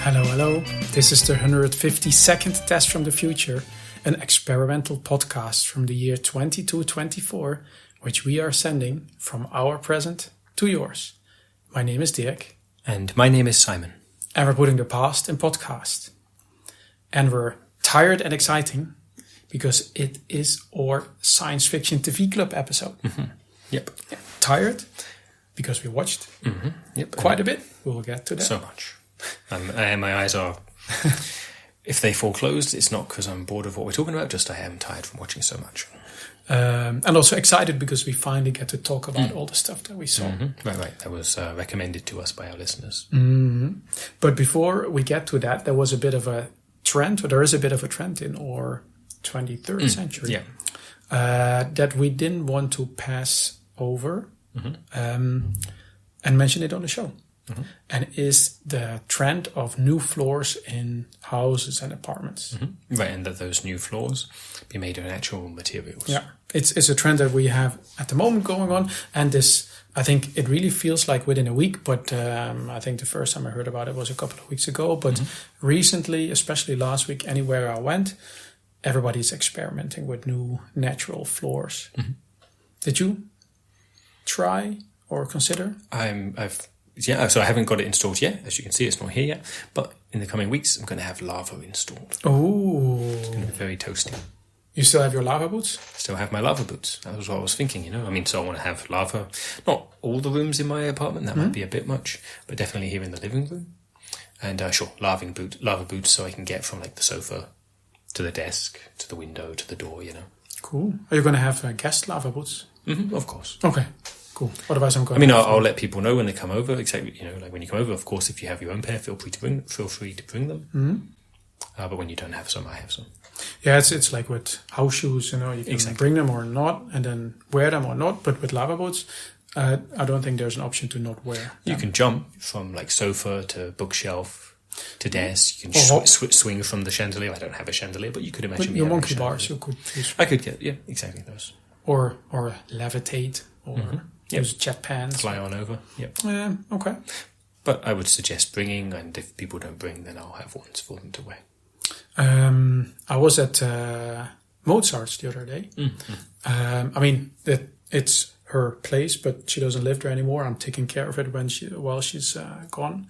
Hello, hello. This is the 152nd Test from the Future, an experimental podcast from the year 2224, which we are sending from our present to yours. My name is Dirk. And my name is Simon. And we're putting the past in podcast. And we're tired and exciting because it is our science fiction TV club episode. Mm-hmm. Yep. Yeah. Tired because we watched quite a bit. We'll get to that. So much. And my eyes are, if they fall closed, it's not because I'm bored of what we're talking about, just I am tired from watching so much. And also excited because we finally get to talk about all the stuff that we saw. Mm-hmm. Right. That was recommended to us by our listeners. Mm-hmm. But before we get to that, there was a bit of a trend, or there is a bit of a trend in our 23rd century that we didn't want to pass over and mention it on the show. Mm-hmm. And is the trend of new floors in houses and apartments. Mm-hmm. Right, and that those new floors be made of natural materials. Yeah, it's a trend that we have at the moment going on. And this, I think it really feels like within a week, but I think the first time I heard about it was a couple of weeks ago. But recently, especially last week, anywhere I went, everybody's experimenting with new natural floors. Mm-hmm. Did you try or consider? So I haven't got it installed yet. As you can see, it's not here yet. But in the coming weeks, I'm going to have lava installed. Oh. It's going to be very toasty. You still have your lava boots? Still have my lava boots. That was what I was thinking, so I want to have lava. Not all the rooms in my apartment. That might be a bit much. But definitely here in the living room. And lava boots so I can get from like the sofa to the desk, to the window, to the door, Cool. Are you going to have guest lava boots? Mm-hmm, of course. Okay. Cool. Otherwise, I'm going. I'll let people know when they come over. Exactly, like when you come over, of course, if you have your own pair, feel free to bring them. Mm-hmm. But when you don't have some, I have some. Yeah, it's like with house shoes. You can bring them or not, and then wear them or not. But with lava boots, I don't think there's an option to not wear them. You can jump from like sofa to bookshelf to desk. You can swing from the chandelier. I don't have a chandelier, but you could imagine with your monkey bars. You could. I could get exactly those. Or levitate or. Use jet pans. Fly on over. Yep. Okay. But I would suggest bringing, and if people don't bring, then I'll have ones for them to wear. I was at Mozart's the other day. It's her place, but she doesn't live there anymore. I'm taking care of it while she's gone.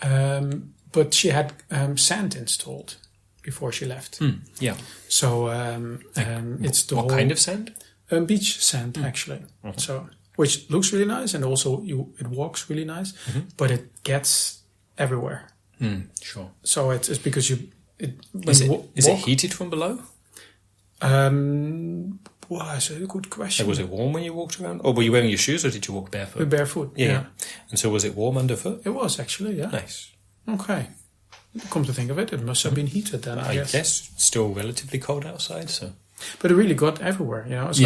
But she had sand installed before she left. Yeah. So it's the what kind of sand? Beach sand, actually. Mm-hmm. So. Which looks really nice, and also it walks really nice, but it gets everywhere. Sure. So it's because is it heated from below? That's a good question. Was it warm when you walked around, or were you wearing your shoes, or did you walk barefoot? Barefoot. Yeah. And so was it warm underfoot? It was actually. Yeah. Nice. Okay. Come to think of it must have been heated then. I guess. Still relatively cold outside, so. But it really got everywhere, It's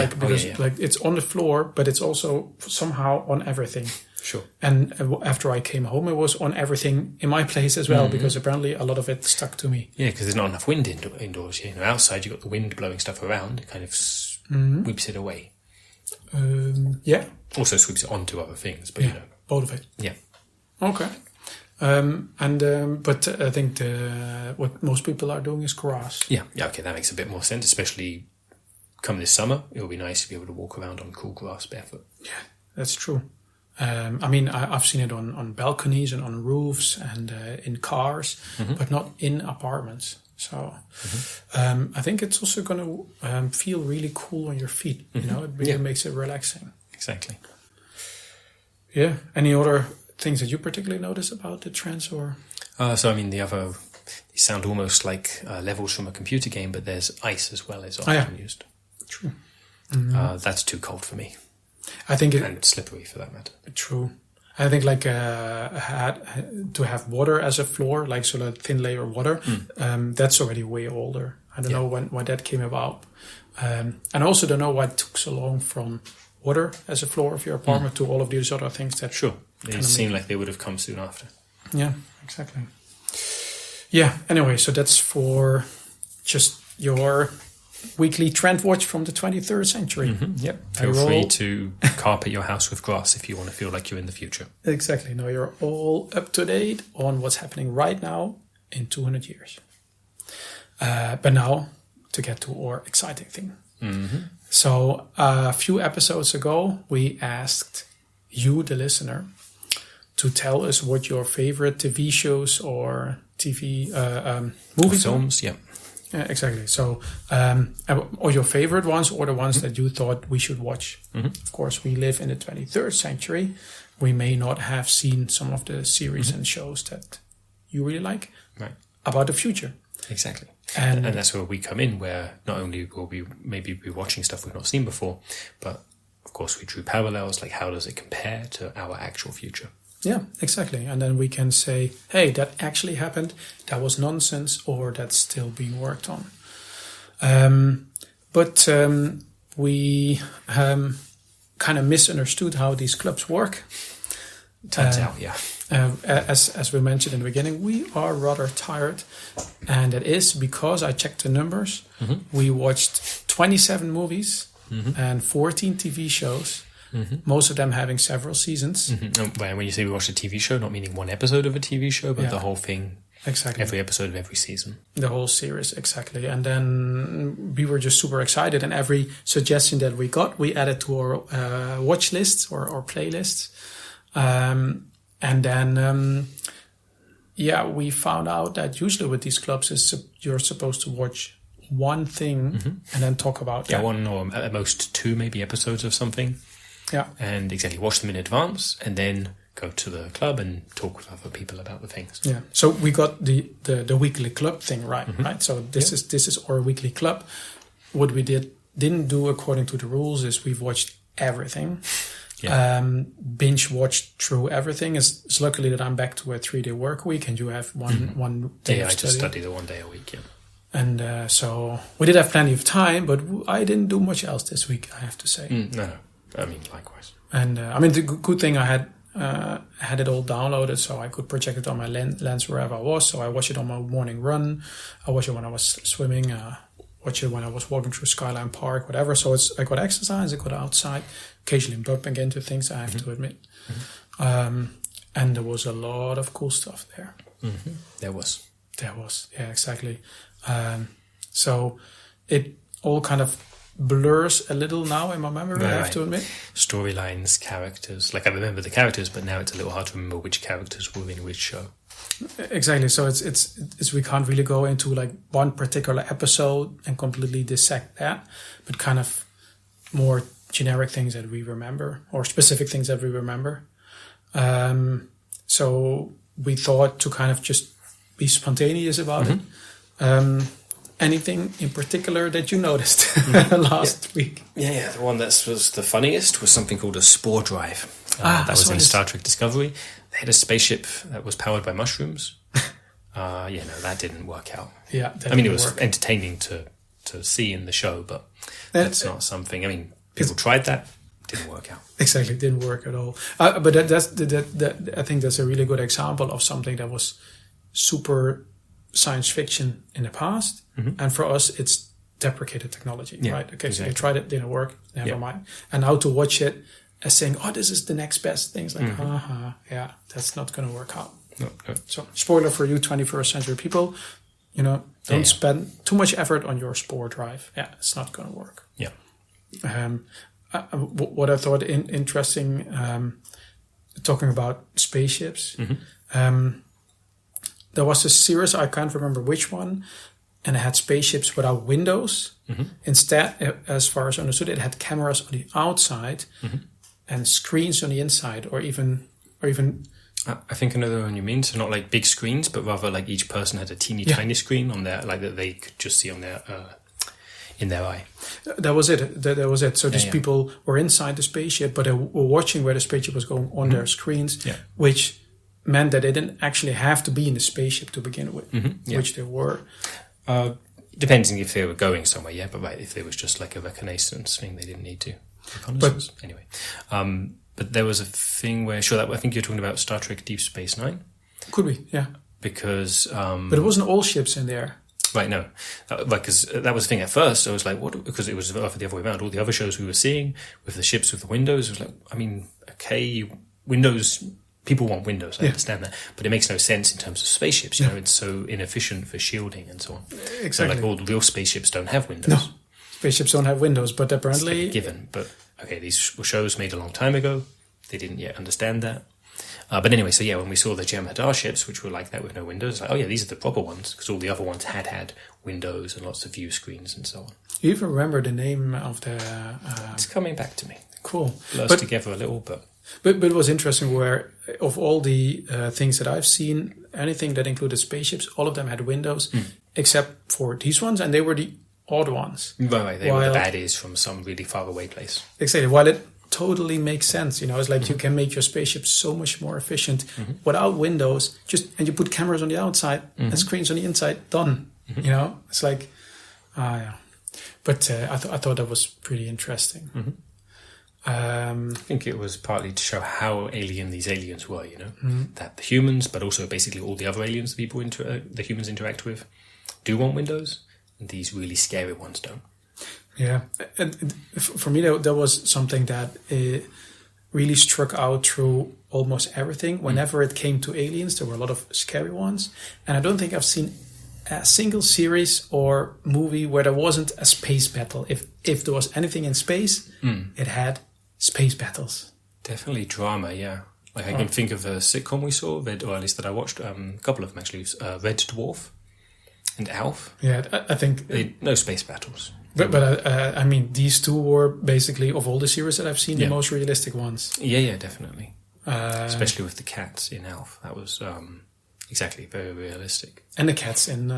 like it's on the floor, but it's also somehow on everything. Sure. And after I came home, it was on everything in my place as well, because apparently a lot of it stuck to me. Yeah, because there's not enough wind indoors. Outside you got the wind blowing stuff around. It kind of sweeps it away. Yeah. Also sweeps it onto other things, but both of it. Yeah. Okay. But I think what most people are doing is grass. Yeah, okay, that makes a bit more sense, especially come this summer. It will be nice to be able to walk around on cool grass barefoot. Yeah, that's true. I've seen it on balconies and on roofs and in cars, but not in apartments. So I think it's also going to feel really cool on your feet. It really makes it relaxing. Exactly. Yeah. Any other things that you particularly notice about the trends, or? These sound almost like levels from a computer game, but there's ice as well as often used. True. That's too cold for me. I think and slippery for that matter. True. I think to have water as a floor, like sort of thin layer of water, that's already way older. I don't know when that came about. And I also don't know why it took so long from water as a floor of your apartment to all of these other things that It seemed like they would have come soon after. Yeah, exactly. Yeah, anyway, so that's for just your weekly trend watch from the 23rd century. Yep. Feel free to carpet your house with grass if you want to feel like you're in the future. Exactly. Now you're all up to date on what's happening right now in 200 years. But now, to get to our exciting thing. Mm-hmm. So a few episodes ago, we asked you, the listener, to tell us what your favorite TV shows or TV movies are. Films, yeah. Exactly. So, or your favorite ones, or the ones that you thought we should watch. Mm-hmm. Of course, we live in the 23rd century. We may not have seen some of the series and shows that you really like about the future. Exactly. And that's where we come in, where not only will we maybe be watching stuff we've not seen before, but of course we drew parallels, like how does it compare to our actual future? Yeah, exactly. And then we can say, hey, that actually happened, that was nonsense, or that's still being worked on. But we kind of misunderstood how these clubs work. Turns out, yeah. As we mentioned in the beginning, we are rather tired. And it is because I checked the numbers. Mm-hmm. We watched 27 movies and 14 TV shows. Mm-hmm. Most of them having several seasons. Mm-hmm. When you say we watched a TV show, not meaning one episode of a TV show, but the whole thing. Exactly. Every episode of every season. The whole series, exactly. And then we were just super excited. And every suggestion that we got, we added to our watch lists or playlists. And then, we found out that usually with these clubs, you're supposed to watch one thing and then talk about that. Yeah, one or at most two maybe episodes of something. Yeah. And exactly, watch them in advance and then go to the club and talk with other people about the things. Yeah. So we got the weekly club thing right? So this is our weekly club. What we didn't do according to the rules is we've watched everything. Yeah. Binge watched through everything. It's luckily that I'm back to a 3-day work week and you have one day of I study. just study the 1 day a week, yeah. And so we did have plenty of time, but I didn't do much else this week, I have to say. No. I mean, likewise. And the good thing I had it all downloaded, so I could project it on my lens wherever I was. So I watched it on my morning run. I watched it when I was swimming. Watch it when I was walking through Skyline Park, whatever. So I got exercise, I got outside, occasionally bumping into things, I have to admit. Mm-hmm. And there was a lot of cool stuff there. Mm-hmm. There was, yeah, exactly. So it all kind of blurs a little now in my memory, I have to admit. Storylines, characters. Like I remember the characters, but now it's a little hard to remember which characters were in which show. Exactly. So it's we can't really go into like one particular episode and completely dissect that, but kind of more generic things that we remember or specific things that we remember. So we thought to kind of just be spontaneous about it. Anything in particular that you noticed last week? Yeah. The one that was the funniest was something called a spore drive. That was in Star Trek Discovery. They had a spaceship that was powered by mushrooms. That didn't work out. Yeah, it was entertaining to see in the show, but that's not something. I mean, people tried that, didn't work out. Exactly, didn't work at all. But I think that's a really good example of something that was super science fiction in the past, and for us, it's deprecated technology, right? Okay, so they tried it, didn't work, never mind. And now to watch it as saying, oh, this is the next best thing. It's like, that's not going to work out. No. So, spoiler for you, 21st century people, don't spend too much effort on your spore drive. Yeah, it's not going to work. Yeah. What I thought interesting, talking about spaceships, there was a series, I can't remember which one, and it had spaceships without windows. Instead, as far as I understood, it had cameras on the outside and screens on the inside, or even. I think I know the one you mean. So not like big screens, but rather like each person had a teeny tiny screen on their, like that they could just see on their in their eye. That was it. That was it. So these people were inside the spaceship, but they were watching where the spaceship was going on their screens, which meant that they didn't actually have to be in the spaceship to begin with, which they were. Depending if they were going somewhere, but if it was just like a reconnaissance thing, they didn't need to. But anyway, but there was a thing where, I think you're talking about Star Trek Deep Space Nine. Could be, yeah. Because... but it wasn't all ships in there. Right, no. Because that was the thing at first. I was like, what? Because it was the other way around. All the other shows we were seeing with the ships with the windows, it was like, I mean, okay, windows people want windows. I understand that, but it makes no sense in terms of spaceships. You know, it's so inefficient for shielding and so on. Exactly. So, like all the real spaceships don't have windows. No, spaceships don't have windows, but apparently it's like a given. But okay, these were shows made a long time ago. They didn't yet understand that. But anyway, so when we saw the Jem'Hadar ships, which were like that with no windows, like, oh yeah, these are the proper ones, because all the other ones had windows and lots of view screens and so on. You even remember the name of the... it's coming back to me. Cool. Blurs together a little, but it was interesting where, of all the things that I've seen, anything that included spaceships, all of them had windows, except for these ones, and they were the odd ones. Right, they were the baddies from some really far away place. Exactly, while it totally makes sense. It's like you can make your spaceship so much more efficient without windows, and you put cameras on the outside and screens on the inside, done. It's like, yeah. But I thought that was pretty interesting. I think it was partly to show how alien these aliens were, that the humans, but also basically all the other aliens the humans interact with, do want windows, and these really scary ones don't. Yeah, and for me, there was something that really struck out through almost everything. Whenever it came to aliens, there were a lot of scary ones. And I don't think I've seen a single series or movie where there wasn't a space battle. If there was anything in space, it had space battles. Definitely drama, yeah. Like I can think of a sitcom we saw, or at least that I watched, a couple of them actually, Red Dwarf and Alf. Yeah, I think... no space battles. But I mean, these two were basically, of all the series that I've seen, the most realistic ones. Yeah, definitely. Especially with the cats in Alf. That was exactly very realistic. And the cats in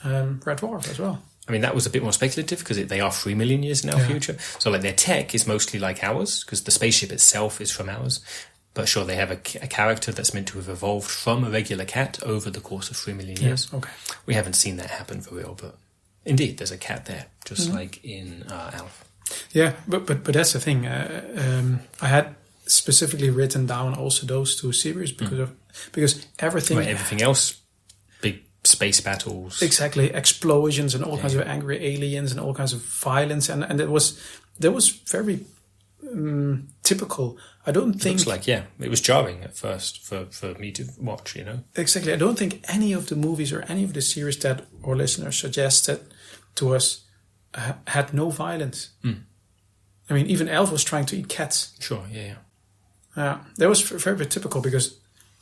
Red Dwarf as well. I mean, that was a bit more speculative because they are 3 million years in our future. So like their tech is mostly like ours because the spaceship itself is from ours. But sure, they have a character that's meant to have evolved from a regular cat over the course of 3 million years. Okay. We haven't seen that happen for real, but... Indeed, there's a cat there, just like in Alf. Yeah, but that's the thing. I had specifically written down also those two series because everything... Right, everything else, big space battles. Exactly, explosions and all kinds of angry aliens and all kinds of violence. And that was very typical. I don't think... Looks like, it was jarring at first for me to watch, Exactly. I don't think any of the movies or any of the series that our listeners suggested to us had no violence. I mean, even Elf was trying to eat cats. Sure, yeah. That was very typical because...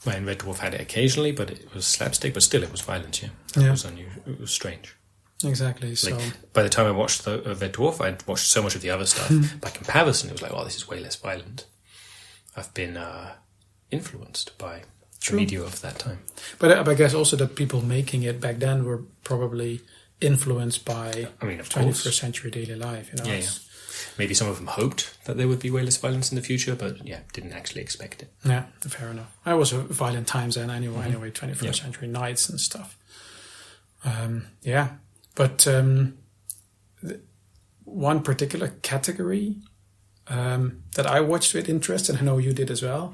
Well, and Red Dwarf had it occasionally, but it was slapstick, but still it was violence, It was unusual. It was strange. Exactly. So by the time I watched the Red Dwarf, I'd watched so much of the other stuff. By comparison, it was like, oh, this is way less violent. I've been influenced by the media of that time. But I guess also that people making it back then were probably influenced by 21st century daily life. Maybe some of them hoped that there would be way less violence in the future, but didn't actually expect it. Yeah, fair enough. I was violent times then anyway, 21st century nights and stuff. But one particular category that I watched with interest, and I know you did as well,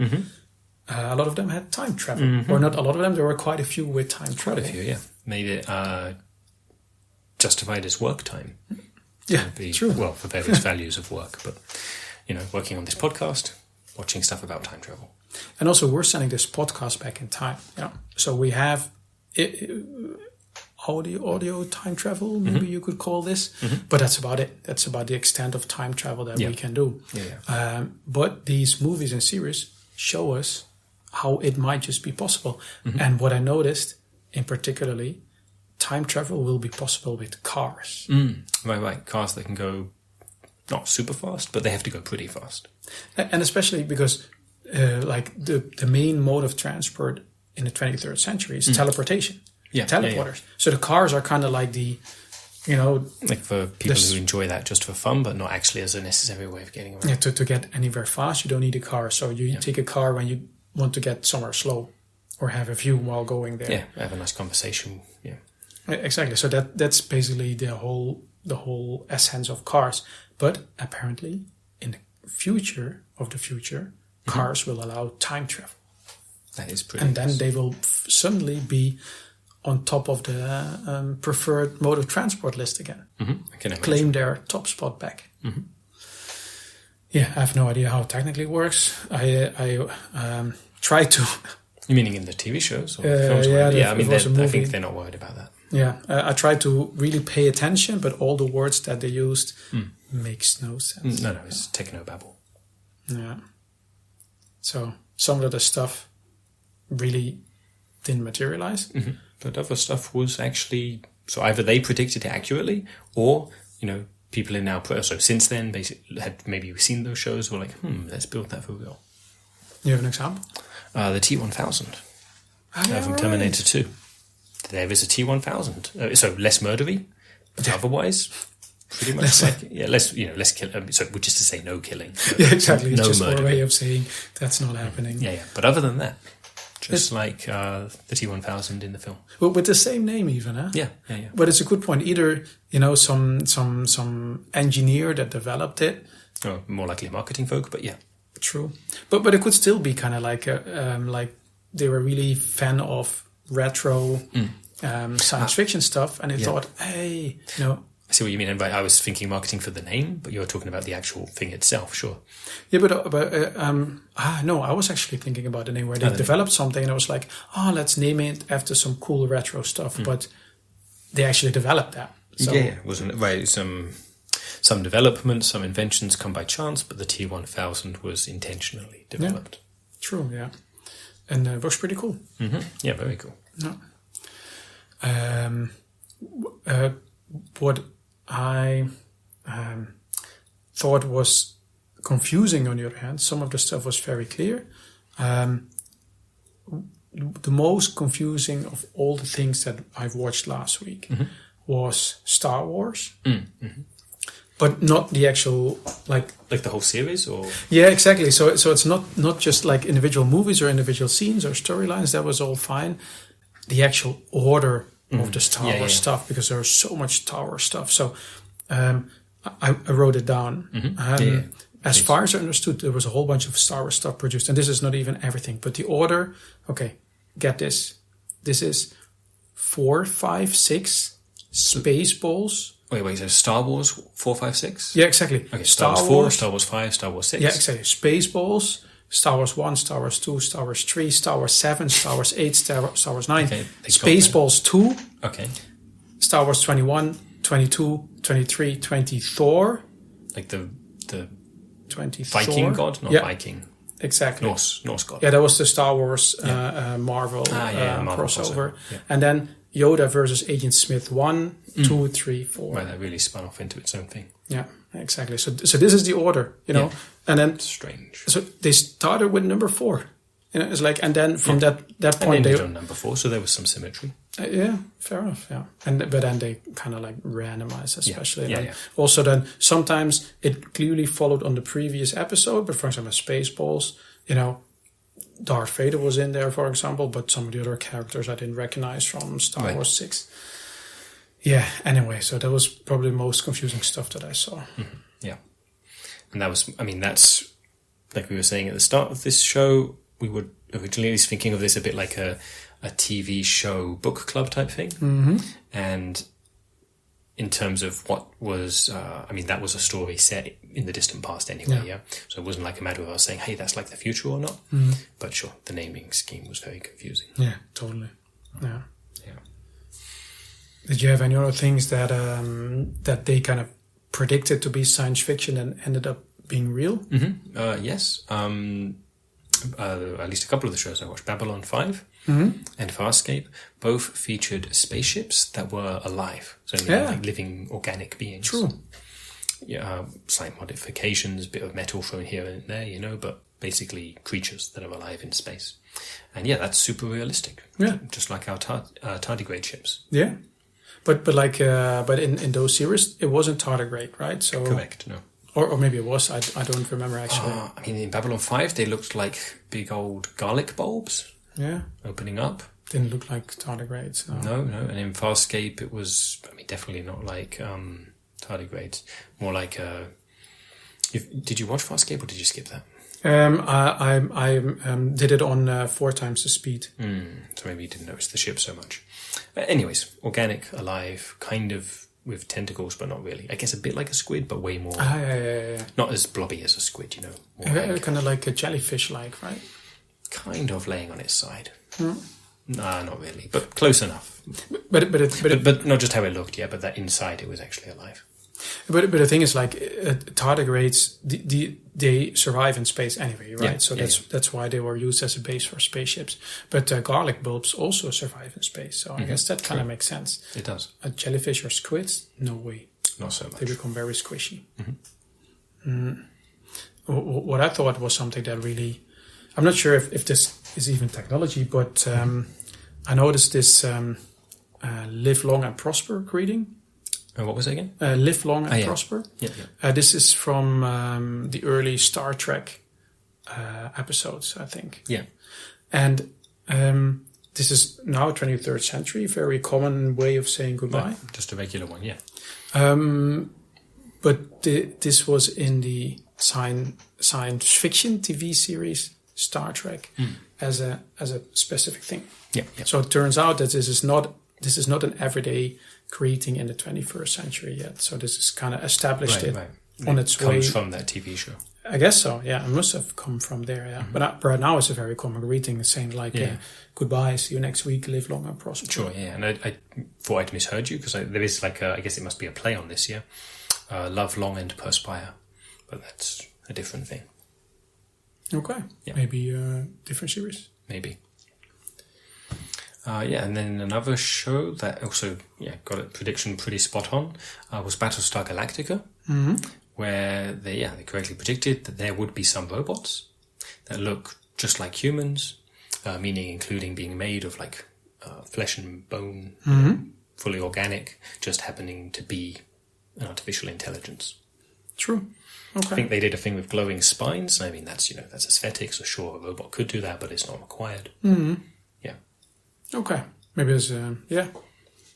a lot of them had time travel. Or not a lot of them, there were quite a few with time travel. Quite a few, yeah. Made it justified as work time. Yeah, true. Well, for various values of work, but, working on this podcast, watching stuff about time travel. And also, we're sending this podcast back in time. So we have... audio time travel, maybe you could call this, but that's about it. That's about the extent of time travel that we can do. But these movies and series show us how it might just be possible. And what I noticed, in particularly, time travel will be possible with cars. Right. Cars that can go not super fast, but they have to go pretty fast. And especially because, the main mode of transport in the 23rd century is teleportation. Teleporters. So the cars are kind of like the, like for people who enjoy that just for fun, but not actually as a necessary way of getting around. Yeah, to get anywhere fast, you don't need a car. So you take a car when you want to get somewhere slow or have a view while going there. Yeah, have a nice conversation. Yeah, exactly. So that's basically the whole essence of cars. But apparently, in the future of the future, cars will allow time travel. That is pretty. And then they will suddenly be on top of the preferred mode of transport list again. I can claim their top spot back. I have no idea how it technically works. I tried to. You meaning in the TV shows or the films? Yeah, I mean, was a I movie. think they're not worried about that. Yeah, I tried to really pay attention, but all the words that they used makes no sense. No, it's techno-babble. Yeah. So some of the stuff really didn't materialize. Mm-hmm. But other stuff was actually... So either they predicted it accurately, or, people in now... So since then, basically, had maybe seen those shows, were like, let's build that for real. You have an example? The T-1000 from right. Terminator 2. There is a T-1000. So less murdery, but otherwise... Pretty much less killing. So which is to say no killing. Yeah, exactly. It's just murder. a way of saying that's not happening. Yeah. But other than that, just like the T-1000 in the film. Well, with the same name even, huh? Yeah. But it's a good point. Either, some engineer that developed it. Or more likely marketing folk, but yeah. True. But it could still be kind of like like they were really fan of retro science fiction stuff, and they thought, hey, I see what you mean. And I was thinking marketing for the name, but you're talking about the actual thing itself, sure. Yeah, no, I was actually thinking about the name where they developed something, and I was like, let's name it after some cool retro stuff. But they actually developed that. So, wasn't it right? Some development, some inventions come by chance, but the T-1000 was intentionally developed. Yeah, true, yeah, and it was pretty cool. Mm-hmm. Yeah, very cool. No. What I thought was confusing, on the other hand, some of the stuff was very clear. The most confusing of all the things that I've watched last week was Star Wars. Mm-hmm. But not the actual, like the whole series, or yeah, exactly. So it's not just like individual movies or individual scenes or storylines. That was all fine. The actual order of the Star Wars stuff, because there was so much Star Wars stuff. So I wrote it down. As far as I understood, there was a whole bunch of Star Wars stuff produced, and this is not even everything. But the order, okay, get this. This is 4, 5, 6 Spaceballs. Wait, so Star Wars 4, 5, 6? Yeah, exactly. Okay, Star Wars 4, Star Wars 5, Star Wars 6. Yeah, exactly. Spaceballs, Star Wars 1, Star Wars 2, Star Wars 3, Star Wars 7, Star Wars 8, Star Wars 9, okay, Spaceballs 2, okay, Star Wars 21, 22, 23, 24. Like the 24. Viking god, not Viking. Exactly. Norse god. Yeah, that was the Star Wars Marvel crossover. Yeah. And then Yoda versus Agent Smith 1, 2, 3, 4. Right, that really spun off into its own thing. Yeah, exactly. So this is the order, know. And then strange. So they started with number 4. It's like, and then from that point they on number 4, so there was some symmetry. Yeah, fair enough. Yeah, but then they kind of like randomized, especially. Yeah. Also, then sometimes it clearly followed on the previous episode. But for example, Spaceballs, Darth Vader was in there, for example, but some of the other characters I didn't recognize from Star Wars 6. Yeah. Anyway, so that was probably the most confusing stuff that I saw. Mm-hmm. Yeah, and that was. I mean, that's like we were saying at the start of this show. We were originally thinking of this a bit like a TV show book club type thing. Mm-hmm. And in terms of what was, that was a story set in the distant past anyway, yeah? So it wasn't like a matter of us saying, hey, that's like the future or not. Mm-hmm. But sure, the naming scheme was very confusing. Yeah, totally. Yeah. Did you have any other things that that they kind of predicted to be science fiction and ended up being real? Mm-hmm. Yes. At least a couple of the shows I watched, Babylon 5 and Farscape, both featured spaceships that were alive. So like living organic beings. True. Yeah, slight modifications, a bit of metal thrown here and there, but basically creatures that are alive in space. And that's super realistic. Yeah. Just like our tardigrade ships. Yeah. But in those series, it wasn't tardigrade, right? So correct, no. Or maybe it was. I don't remember actually. In Babylon 5, they looked like big old garlic bulbs. Yeah. Opening up. Didn't look like tardigrades. No. And in Farscape, it was, definitely not like tardigrades. More like did you watch Farscape or did you skip that? I did it on 4 times the speed. So maybe you didn't notice the ship so much. Anyways, organic, alive, kind of with tentacles, but not really. I guess a bit like a squid, but way more. Yeah. Not as blobby as a squid, More kind of like a jellyfish-like, right? kind of laying on its side. Nah, not really, but close enough. But not just how it looked, but that inside it was actually alive. But the thing is, like, tardigrades, they survive in space anyway, right? Yeah, so that's why they were used as a base for spaceships. But garlic bulbs also survive in space, so I guess that kind of makes sense. It does. A jellyfish or squids, no way. Not so much. They become very squishy. What I thought was something that really, I'm not sure if this is even technology, but I noticed this live long and prosper greeting. What was it again? Live long and prosper. Yeah. This is from the early Star Trek episodes, I think. Yeah. And this is now 23rd century, very common way of saying goodbye. Right. Just a regular one, yeah. But this was in the science fiction TV series Star Trek as a specific thing. Yeah. So it turns out that this is not an everyday greeting in the 21st century yet. So this is kind of established on its way. Comes from that TV show. I guess so. Yeah, it must have come from there. Yeah, but right now it's a very common greeting, saying like goodbye, see you next week, live long and prosper. Sure. Yeah, and I thought I'd misheard you because there is I guess it must be a play on this. Yeah, love long and perspire, but that's a different thing. Okay. Yeah. Maybe a different series. Maybe. And then another show that also got a prediction pretty spot on was Battlestar Galactica, where they correctly predicted that there would be some robots that look just like humans, meaning including being made of like flesh and bone, fully organic, just happening to be an artificial intelligence. True. Okay. I think they did a thing with glowing spines. I mean, that's aesthetic, so sure, a robot could do that, but it's not required. Mm-hmm. Yeah. Okay. Maybe it's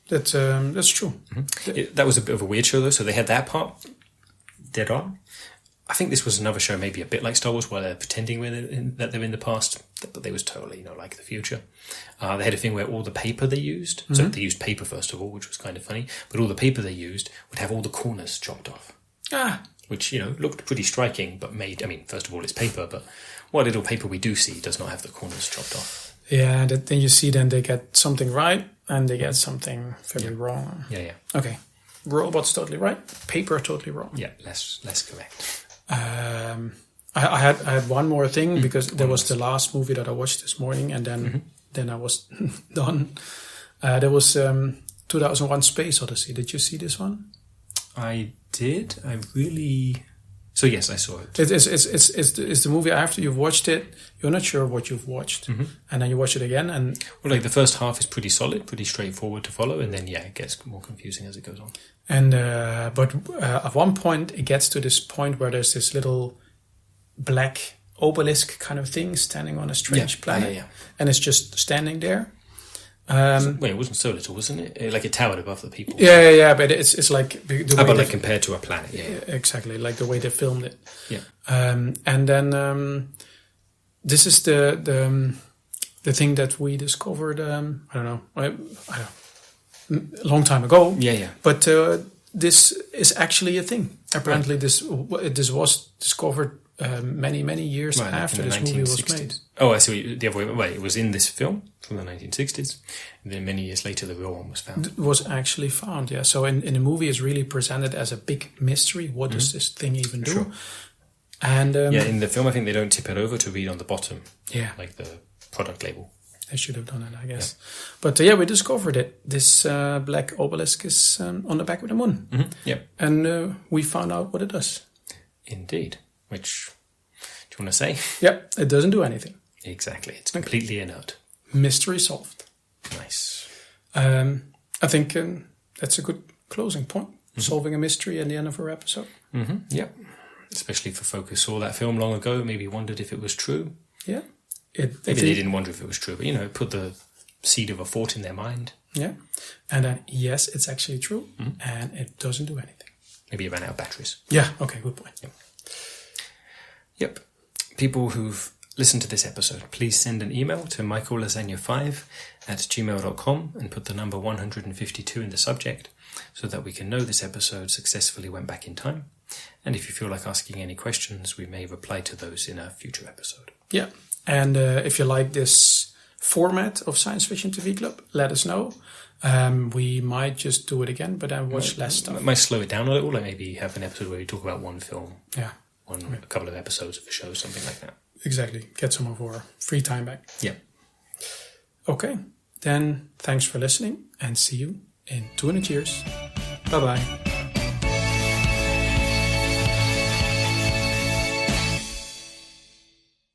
that's true. That was a bit of a weird show though. So they had that part dead on. I think this was another show, maybe a bit like Star Wars, where they're pretending that they're in the past, but they was totally like the future. They had a thing where all the paper they used, so they used paper first of all, which was kind of funny, but all the paper they used would have all the corners chopped off. Which, looked pretty striking, but first of all, it's paper, but what little paper we do see does not have the corners chopped off. Yeah, then you see then they get something right, and they get something very wrong. Yeah. Okay. Robots totally right, paper totally wrong. Yeah, less correct. I had one more thing, because there was the last movie that I watched this morning, and then I was done. There was 2001 Space Odyssey. Did you see this one? I did. So yes, I saw it. It's the movie after you've watched it, you're not sure what you've watched, and then you watch it again, and the first half is pretty solid, pretty straightforward to follow, and then it gets more confusing as it goes on. And but at one point it gets to this point where there's this little black obelisk kind of thing standing on a strange planet, and it's just standing there. It wasn't so little, wasn't it? Like it towered above the people. Yeah, but it's like compared to a planet. Yeah, exactly, like the way they filmed it. Yeah, and then this is the thing that we discovered. I don't know, a long time ago. Yeah. But this is actually a thing. Apparently, this was discovered many years after this movie was made. Oh, I see. The other way. Wait, it was in this film from the 1960s, and then many years later, the real one was found. It was actually found, yeah. So in the movie, it's really presented as a big mystery. What does this thing even do? Sure. And in the film, I think they don't tip it over to read on the bottom. Yeah, like the product label. They should have done it, I guess. Yeah. But we discovered it. This black obelisk is on the back of the moon. Yeah, and we found out what it does. Indeed. Which, do you want to say? Yep, it doesn't do anything. Exactly. It's completely inert. Mystery solved. Nice. I think that's a good closing point. Solving a mystery at the end of our episode. Yep. Especially for folk who saw that film long ago, maybe wondered if it was true. Yeah. Maybe they didn't wonder if it was true, but, it put the seed of a thought in their mind. Yeah. And then, yes, it's actually true, and it doesn't do anything. Maybe it ran out of batteries. Yeah, okay, good point. Yep. People who've listened to this episode, please send an email to michaellasagna5@gmail.com and put the number 152 in the subject so that we can know this episode successfully went back in time. And if you feel like asking any questions, we may reply to those in a future episode. Yeah. And if you like this format of Science Fiction TV Club, let us know. We might just do it again, but then watch less stuff. Might slow it down a little, like maybe have an episode where we talk about one film. Yeah. A couple of episodes of a show, something like that. Exactly. Get some of our free time back. Yeah. Okay. Then thanks for listening and see you in 200 years. Bye-bye.